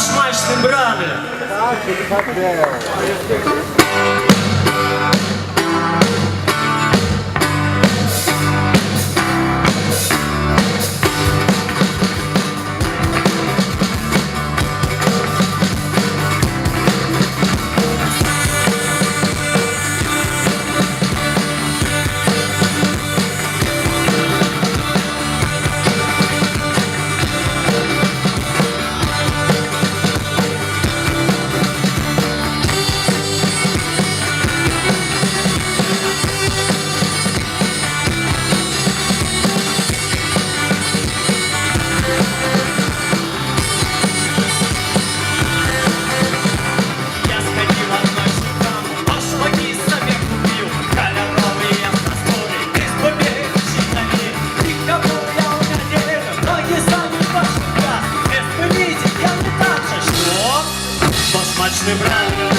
Башмачні брани. Башмачні брани.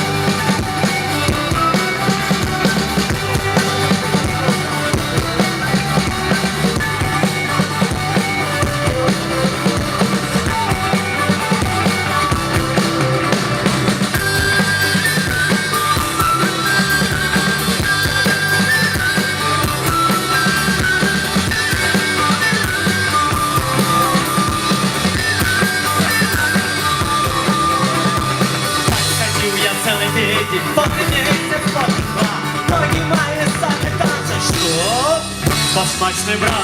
Башмачні брани.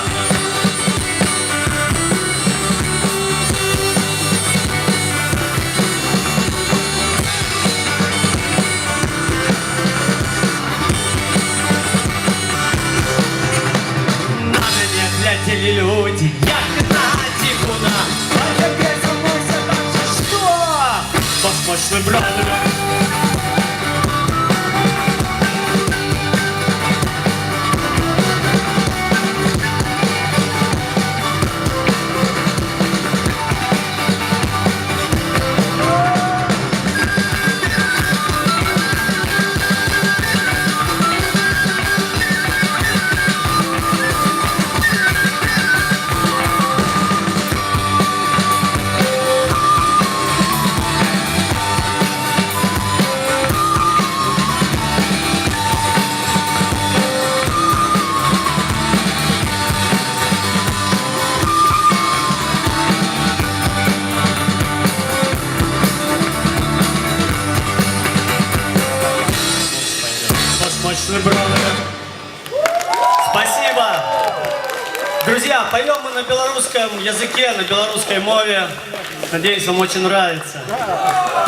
На мене глядели люди, як на дикуна. А я безумовся так, що? Башмачні брани. Спасибо! Друзья, поем мы на белорусском языке, на белорусской мове. Надеюсь, вам очень нравится.